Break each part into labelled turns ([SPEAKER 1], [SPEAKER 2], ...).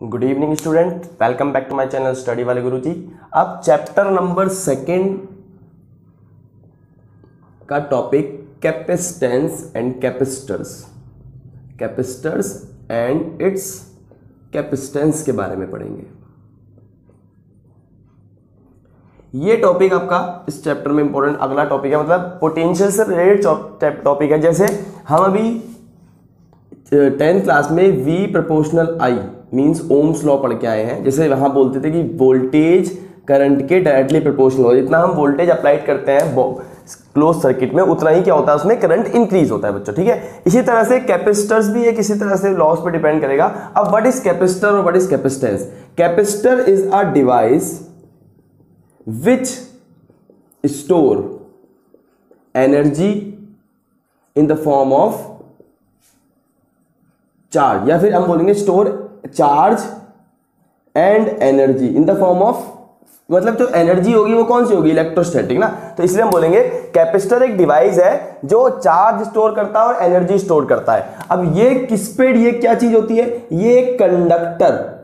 [SPEAKER 1] Good evening student, welcome back to my channel study वाले गुरुजी। अब chapter number 2 का topic capacitance and capacitors, capacitors and its capacitance के बारे में पढ़ेंगे। ये टॉपिक आपका इस चैप्टर में इंपॉर्टेंट अगला टॉपिक है, मतलब पोटेंशियल से रिलेटेड टॉपिक है। जैसे हम अभी 10th क्लास में V proportional I means Ohm's law पढ़ के आए हैं। जैसे वहां बोलते थे कि वोल्टेज करंट के डायरेक्टली प्रोपोर्शनल हो, जितना हम वोल्टेज अप्लाइड करते हैं क्लोज सर्किट में उतना ही क्या होता है, उसमें करंट इंक्रीज होता है बच्चों। ठीक है, इसी तरह से कैपेसिटर्स भी है, किसी तरह से लॉस पे डिपेंड करेगा। अब व्हाट इज कैपेसिटर और what is capacitance? Capacitor is a device which store energy in the form of charge, या फिर हम बोलेंगे store charge and energy in the form of, मतलब जो एनर्जी होगी वो कौन सी होगी, इलेक्ट्रोस्टैटिक ना। तो इसलिए हम बोलेंगे कैपेसिटर एक डिवाइस है जो चार्ज स्टोर करता है और एनर्जी स्टोर करता है। अब ये किस पे, ये क्या चीज होती है, ये एक कंडक्टर,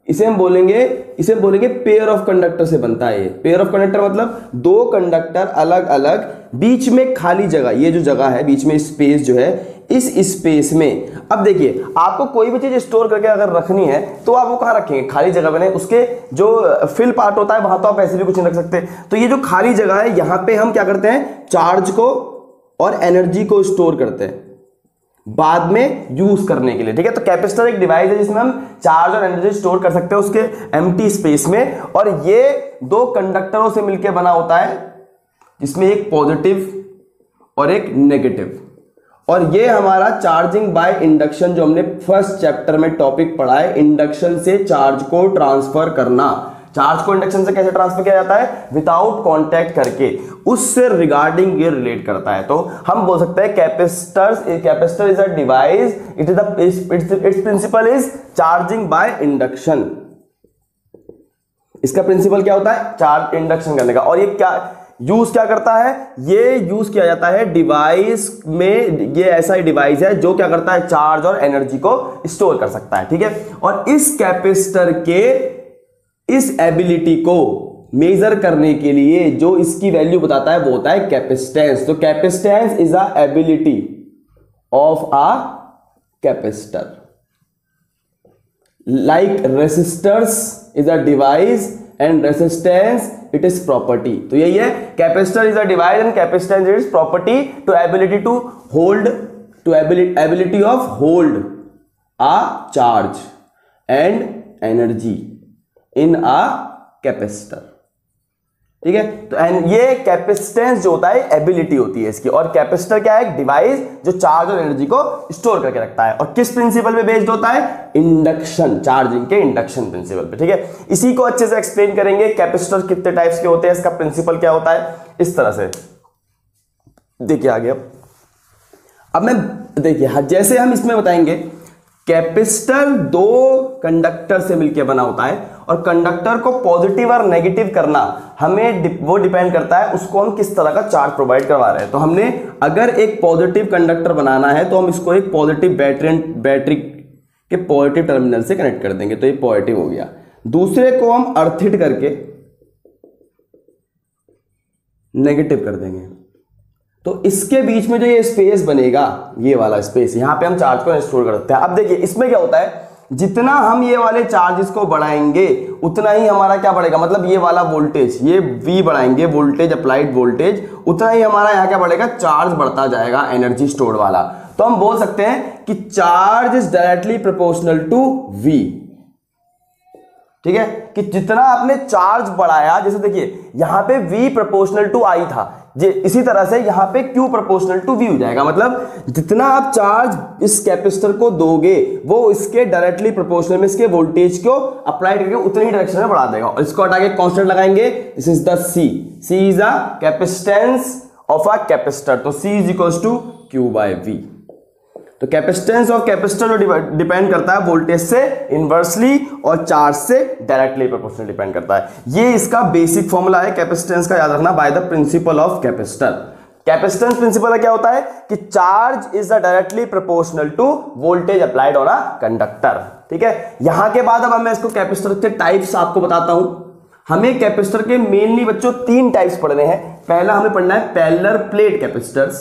[SPEAKER 1] इसे हम बोलेंगे पेयर ऑफ कंडक्टर से बनता है। ये पेयर ऑफ कंडक्टर मतलब दो कंडक्टर अलग अलग, बीच में खाली जगह, ये जो जगह है बीच में स्पेस जो है, इस स्पेस में अब देखिए आपको कोई भी चीज स्टोर करके अगर रखनी है तो आप वो कहां रखेंगे, खाली जगह बने, उसके जो फिल पार्ट होता है वहां तो आप ऐसे भी कुछ नहीं रख सकते। तो ये जो खाली जगह है यहां पे हम क्या करते हैं, चार्ज को और एनर्जी को स्टोर करते हैं बाद में यूज करने के लिए। ठीक है, तो कैपेसिटर एक डिवाइस है जिसमें हम चार्ज और एनर्जी स्टोर कर सकते हैं उसके एम्प्टी स्पेस में, और ये दो कंडक्टरों से मिलकर बना होता है जिसमें एक पॉजिटिव और एक नेगेटिव। और ये हमारा चार्जिंग बाय इंडक्शन, जो हमने फर्स्ट चैप्टर में टॉपिक पढ़ा है, इंडक्शन से चार्ज को ट्रांसफर करना। चार्ज को इंडक्शन से कैसे ट्रांसफर किया जाता है, विदाउट कांटेक्ट करके, उससे रिगार्डिंग ये रिलेट करता है। तो हम बोल सकते हैं capacitor is a device, its principle is charging by induction. इसका प्रिंसिपल क्या होता है, चार्ज इंडक्शन करने का। और ये क्या करता है, ये यूज किया जाता है डिवाइस में, ये ऐसा ही डिवाइस है जो क्या करता है, चार्ज और एनर्जी को स्टोर कर सकता है। ठीक है, और इस कैपेसिटर के इस एबिलिटी को मेजर करने के लिए जो इसकी वैल्यू बताता है वो होता है कैपेसिटेंस। तो capacitance is a ability of a capacitor, like resistors is a device and resistance it is property. तो यही है, capacitor is a device and capacitance is property to ability to hold, to ability of hold a charge and energy in a capacitor. ठीक है, तो ये capacitance जो होता है एबिलिटी होती है इसकी, और कैपेसिटर क्या है, एक डिवाइस जो चार्ज और एनर्जी को स्टोर करके रखता है। और किस प्रिंसिपल पे बेस्ड होता है, इंडक्शन, चार्जिंग के इंडक्शन प्रिंसिपल पे। ठीक है, इसी को अच्छे से एक्सप्लेन करेंगे, कैपेसिटर कितने टाइप्स के होते हैं, इसका प्रिंसिपल क्या होता है, इस तरह से देखिए आगे। अब मैं देखिए, जैसे हम इसमें बताएंगे कैपेसिटर दो कंडक्टर से मिलकर बना होता है, और कंडक्टर को पॉजिटिव और नेगेटिव करना हमें वो डिपेंड करता है उसको हम किस तरह का चार्ज प्रोवाइड करवा रहे हैं। तो हमने अगर एक पॉजिटिव कंडक्टर बनाना है तो हम इसको एक पॉजिटिव बैटरी के पॉजिटिव टर्मिनल से कनेक्ट कर देंगे, तो ये पॉजिटिव हो गया। दूसरे को हम अर्थिट करके नेगेटिव कर देंगे, तो इसके बीच में जो ये स्पेस बनेगा, ये वाला स्पेस, यहां पे हम चार्ज को स्टोर कर सकते हैं। अब देखिए इसमें क्या होता है, जितना हम ये वाले चार्जेस को बढ़ाएंगे उतना ही हमारा क्या बढ़ेगा, मतलब ये वाला वोल्टेज, ये V बढ़ाएंगे, वोल्टेज अप्लाइड वोल्टेज, उतना ही हमारा यहाँ क्या बढ़ेगा, चार्ज बढ़ता जाएगा, एनर्जी स्टोर्ड वाला। तो हम बोल सकते हैं कि charge is directly proportional to V। ठीक है, कि जितना आपने चार्ज बढ़ाया, जैसे देखिए यहां पे V प्रोपोर्शनल टू I था, इसी तरह से यहां पे Q प्रोपोर्शनल टू V हो जाएगा। मतलब जितना आप चार्ज इस कैपेसिटर को दोगे वो इसके डायरेक्टली प्रोपोर्शनल में इसके वोल्टेज को अप्लाई करके उतनी ही डायरेक्शन में बढ़ा देगा। और इसको हटा के कांस्टेंट लगाएंगे, this is the C is a capacitance of a capacitor. तो C is equals to Q by V। तो कैपेसिटेंस ऑफ कैपेसिटर जो डिपेंड करता है वोल्टेज से इनवर्सली और चार्ज से डायरेक्टली प्रोपोर्शनल डिपेंड करता है। ये इसका बेसिक फॉर्मूला है कैपेसिटेंस का, याद रखना, by the principle of capacitor. Capacitance principle क्या होता है कि charge is directly proportional to voltage applied on a conductor. ठीक है, यहां के बाद अब मैं इसको कैपेसिटर के टाइप्स आपको बताता हूं। हमें कैपेसिटर के मेनली बच्चों 3 टाइप्स पढ़ने हैं। पहला हमें पढ़ना है पैरेलल प्लेट कैपेसिटर्स,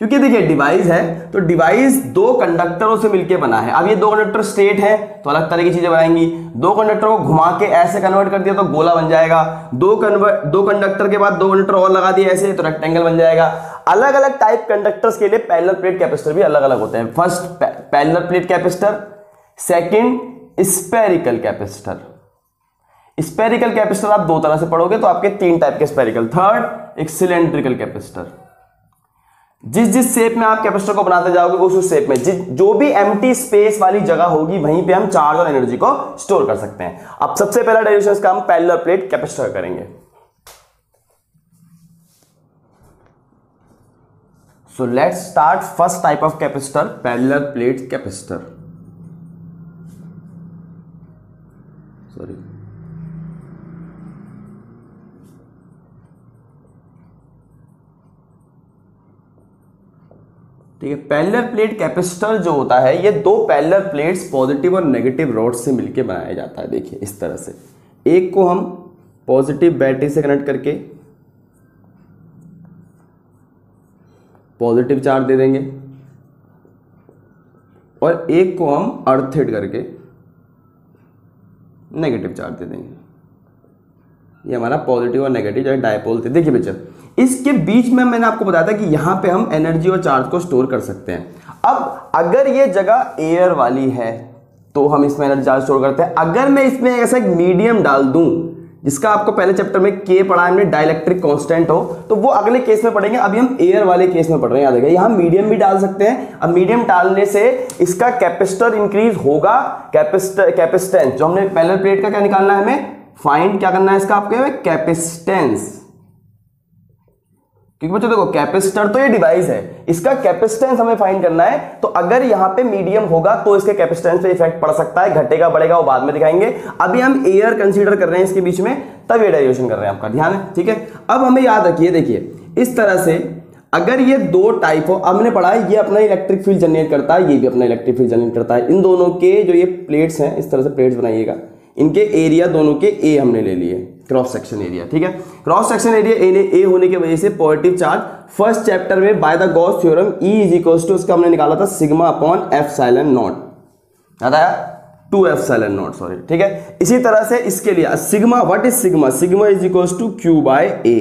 [SPEAKER 1] क्योंकि देखिए डिवाइस है तो डिवाइस 2 कंडक्टरों से मिलकर बना है। अब ये 2 कंडक्टर स्ट्रेट है तो अलग तरह की चीजें बनाएंगी, 2 कंडक्टर को घुमा के ऐसे कन्वर्ट कर दिया तो गोला बन जाएगा, 2 कंडक्टर के बाद 2 कंडक्टर और लगा दिए ऐसे तो रेक्टेंगल बन जाएगा। अलग अलग टाइप कंडक्टर्स के लिए पैरेलल प्लेट कैपेसिटर भी अलग अलग होते हैं। First parallel plate capacitor, second spherical capacitor. Spherical capacitor आप 2 तरह से पढ़ोगे तो आपके 3 टाइप के स्फेरिकल। थर्ड एक सिलेंड्रिकल कैपेसिटर, जिस शेप में आप कैपेसिटर को बनाते जाओगे उस शेप में जो भी एम्प्टी स्पेस वाली जगह होगी वहीं पे हम चार्ज और एनर्जी को स्टोर कर सकते हैं। अब सबसे पहला डेरिवेशन इसका हम पैरेलल प्लेट कैपेसिटर करेंगे। So let's start first type of capacitor, parallel plate capacitor. Sorry, ठीक है। पैरेलल प्लेट कैपेसिटर जो होता है ये 2 पैरेलल प्लेट्स पॉजिटिव और नेगेटिव रॉड से मिलकर बनाया जाता है। देखिए इस तरह से, एक को हम पॉजिटिव बैटरी से कनेक्ट करके पॉजिटिव चार्ज दे देंगे और एक को हम अर्थ हिट करके नेगेटिव चार्ज दे देंगे। ये हमारा पॉजिटिव और नेगेटिव जो डायपोल थे। देखिए बच्चों, इसके बीच में मैंने आपको बताया था कि यहां पे हम एनर्जी और चार्ज को स्टोर कर सकते हैं। अब अगर ये जगह एयर वाली है तो हम इसमें एनर्जी चार्ज स्टोर करते हैं। अगर मैं इसमें ऐसा एक मीडियम डाल दूं जिसका आपको पहले चैप्टर में के पढ़ा है हमने, डाइलेक्ट्रिक कांस्टेंट हो, तो वो अगले केस में पढ़ेंगे। अभी हम एयर वाले केस में पढ़ रहे हैं। याद रखिए यहां मीडियम भी डाल सकते हैं। अब मीडियम डालने से इसका कैपेसिटर इंक्रीज होगा, कैपेसिटेंस जो हमने पैरेलल प्लेट का क्या निकालना है हमें, फाइंड क्या करना है इसका आपके कैपेसिटेंस। क्योंकि बच्चों देखो कैपेसिटर तो ये डिवाइस है, इसका कैपेसिटेंस हमें फाइंड करना है। तो अगर यहां पे मीडियम होगा तो इसके कैपेसिटेंस पे इफेक्ट पड़ सकता है, घटेगा बढ़ेगा वो बाद में दिखाएंगे। अभी हम एयर कंसीडर कर रहे हैं इसके बीच में, तब ये डेरिवेशन कर रहे हैं, आपका ध्यान है। ठीक है, अब हमें याद रखिए, देखिए इस तरह से अगर ये 2 टाइप हो, हमने पढ़ा है ये अपना इलेक्ट्रिक फील्ड जनरेट करता है, ये भी अपना इलेक्ट्रिक फील्ड जनरेट करता है। इन दोनों के जो ये प्लेट्स हैं, इस तरह से प्लेट्स बनाइएगा, इनके एरिया दोनों के ए हमने ले लिए, क्रॉस सेक्शन एरिया। ठीक है, क्रॉस सेक्शन एरिया ए होने की वजह से पॉजिटिव चार्ज फर्स्ट चैप्टर में by the Gauss theorem E is equals to उसका हमने निकाला था सिग्मा अपॉन एप्सिलॉन नॉट, याद आया, 2 एप्सिलॉन नॉट, सॉरी। ठीक है, इसी तरह से इसके लिए sigma, what is sigma, sigma is equals to Q by A।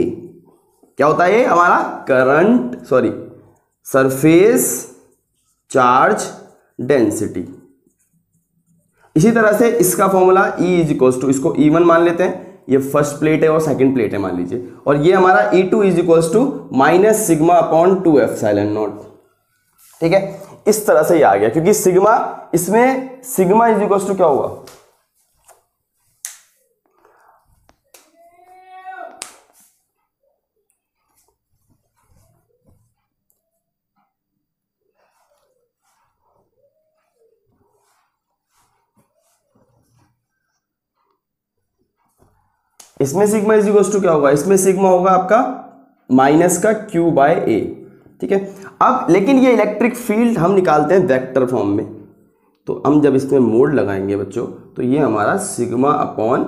[SPEAKER 1] क्या होता है ये हमारा current, sorry surface charge density. इसी तरह से इसका formula E is equals to, इसको E1 मान लेते हैं, ये फर्स्ट प्लेट है और सेकंड प्लेट है मान लीजिए, और ये हमारा E2 is equals to minus sigma upon 2 epsilon naught. ठीक है, इस तरह से ये आ गया, क्योंकि सिग्मा, इसमें सिग्मा इज इक्वल्स टू क्या होगा, इसमें सिग्मा इज इक्वल्स टू क्या होगा, इसमें सिग्मा होगा आपका माइनस का Q बाय A। ठीक है, अब लेकिन ये इलेक्ट्रिक फील्ड हम निकालते हैं वेक्टर फॉर्म में, तो हम जब इसमें मोड लगाएंगे बच्चों तो ये हमारा सिग्मा अपॉन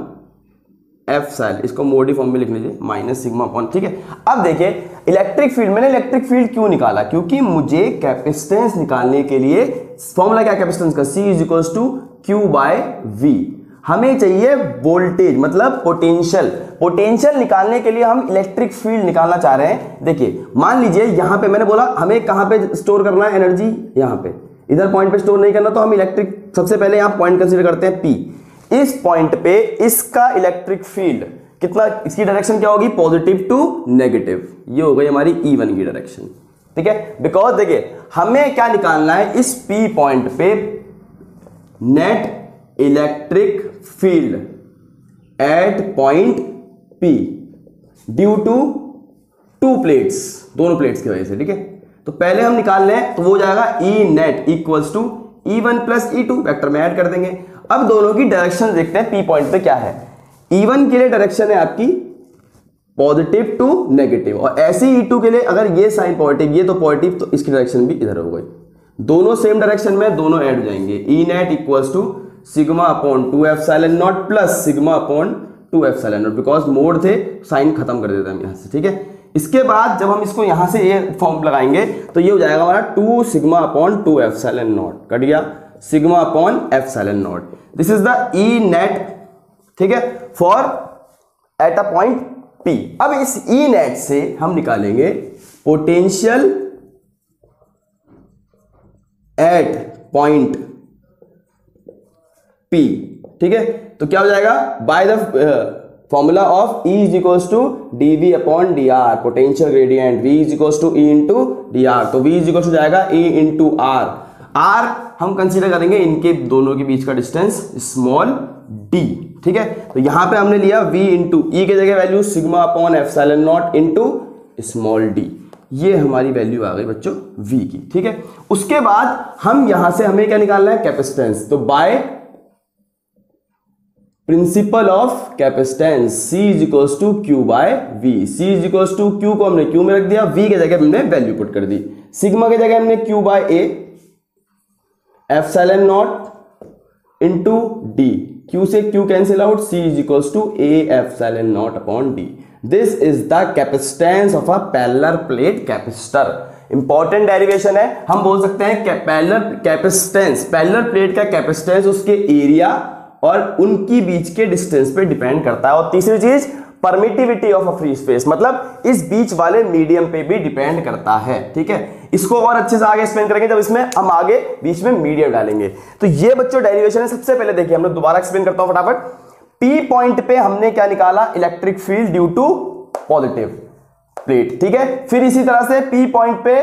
[SPEAKER 1] एप्सिलॉन, इसको मोडी फॉर्म में लिख लीजिए, माइनस सिग्मा अपॉन। ठीक है, अब देखिए इलेक्ट्रिक फील्ड, मैंने इलेक्ट्रिक फील्ड क्यों निकाला, क्योंकि मुझे कैपेसिटेंस निकालने के लिए फॉर्मूला क्या कैपेसिटेंस का, C is equals to Q by V। हमें चाहिए वोल्टेज मतलब पोटेंशियल, पोटेंशियल निकालने के लिए हम इलेक्ट्रिक फील्ड निकालना चाह रहे हैं। देखिए मान लीजिए यहां पे मैंने बोला हमें कहां पे स्टोर करना है एनर्जी, यहां पे, इधर पॉइंट पे स्टोर नहीं करना, तो हम इलेक्ट्रिक, सबसे पहले यहां पॉइंट कंसीडर करते हैं P। इस पॉइंट पे इसका इलेक्ट्रिक फील्ड कितना, इसकी डायरेक्शन क्या होगी, पॉजिटिव टू नेगेटिव, ये हो गई हमारी E1 की डायरेक्शन। ठीक है, बिकॉज देखिए हमें क्या निकालना है, इस P पॉइंट पे net electric field at point P due to 2 plates, दोनों प्लेट्स की वजह से। ठीक है, तो पहले हम निकाल लें तो वो हो जाएगा E net equals to E1 plus E2, vector में ऐड कर देंगे। अब दोनों की डायरेक्शन देखते हैं P पॉइंट पे क्या है। E1 के लिए डायरेक्शन है आपकी पॉजिटिव टू नेगेटिव, और ऐसे ही E2 के लिए अगर ये साइन पॉजिटिव ये तो पॉजिटिव, तो इसकी डायरेक्शन भी इधर हो गई, दोनों सेम डायरेक्शन में, दोनों ऐड हो जाएंगे। E net equals to sigma upon 2 epsilon naught plus sigma upon 2 epsilon naught, because mod थे साइन खत्म कर देते हैं हम यहाँ से, ठीक है। इसके बाद जब हम इसको यहाँ से ये फॉर्म लगाएंगे तो ये हो जाएगा हमारा 2 sigma upon 2 epsilon naught, cut गया, sigma upon epsilon naught. This is the E net, ठीक है, for at a point P। अब इस ई नेट से हम निकालेंगे पोटेंशियल एट पॉइंट P, ठीक है। तो क्या हो जाएगा, by the formula of E is equals to dV upon dr, potential gradient V is equals to E into dr, तो V इज इक्वल्स हो जाएगा E इंटू R। R हम consider करेंगे इनके दोनों के बीच का डिस्टेंस स्मॉल d, ठीक है। तो यहां पे हमने लिया V इंटू ई के जगह value sigma upon epsilon naught into small d, ये हमारी वैल्यू आ गई बच्चों V की, ठीक है। उसके बाद हम यहां से हमें क्या निकालना है, कैपेसिटेंस, तो by principle of capacitance C is equals to Q by V, C is equals to Q को हमने Q में रख दिया, V के जगह हमने वैल्यू पुट कर दी, सिग्मा के जगह हमने Q by A epsilon naught into D, Q से Q cancel out, C is equals to A epsilon naught upon D। This is the capacitance of a parallel plate capacitor. Important derivation है, हम बोल सकते हैं parallel capacitance, parallel plate का capacitance उसके area और उनकी बीच के डिस्टेंस पे डिपेंड करता है। और तीसरी चीज permittivity of a free space, मतलब इस बीच वाले मीडियम पे भी डिपेंड करता है, ठीक है। इसको और अच्छे से आगे एक्सप्लेन करेंगे जब इसमें हम आगे बीच में मीडियम डालेंगे। तो ये बच्चों डेरिवेशन है। सबसे पहले देखिए, हम लोग दोबारा एक्सप्लेन करता हूं फटाफट। P पॉइंट पे हमने क्या निकाला, electric field due to positive plate, ठीक है। फिर इसी तरह से P पॉइंट पे,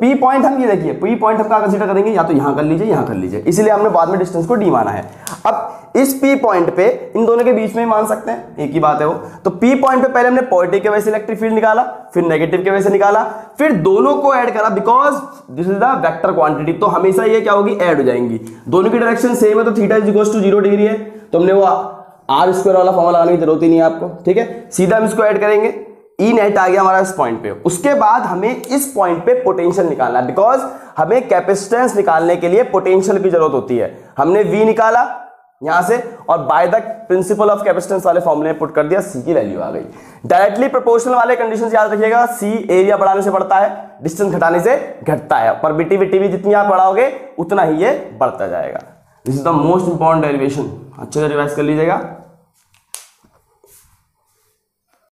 [SPEAKER 1] P पॉइंट हम ये देखिए, P पॉइंट हम क्या कंसीडर करेंगे, या तो यहां कर लीजिए यहां कर लीजिए, इसलिए हमने बाद में डिस्टेंस को D माना है। अब इस P पॉइंट पे इन दोनों के बीच में मान सकते हैं, एक ही बात है वो। तो P पॉइंट पे पहले हमने पॉजिटिव के वजह से इलेक्ट्रिक फील्ड निकाला, फिर नेगेटिव के वजह से निकाला, फिर दोनों को ऐड करा, because this is the vector quantity, तो हमेशा ये क्या होगी, ऐड हो जाएंगी। दोनों की डायरेक्शन सेम है, तो theta is equal to 0 degree है, तो हमने वो आर स्क्वायर वाला फॉर्मूला लगाने की जरूरत ही नहीं है आपको, ठीक है। सीधा हम इसको ऐड करेंगे, ई नेट आ गया हमारा इस पॉइंट पे। उसके बाद हमें इस पॉइंट पे पोटेंशियल निकालना है, बिकॉज हमें कैपेसिटेंस निकालने के लिए पोटेंशियल की जरूरत होती है। हमने V निकाला यहां से और bye the principle of capacitance वाले फॉर्मूले पुट कर दिया, C की वैल्यू आ गई। डायरेक्टली प्रोपोर्शनल वाले कंडीशंस याद रखिएगा, C एरिया बढ़ाने से बढ़ता है, डिस्टेंस घटाने से घटता है, परमिटिविटी भी जितनी आप बढ़ाओगे उतना ही ये बढ़ता जाएगा। This is the most important derivation, अच्छे से रिवाइज कर लीजिएगा।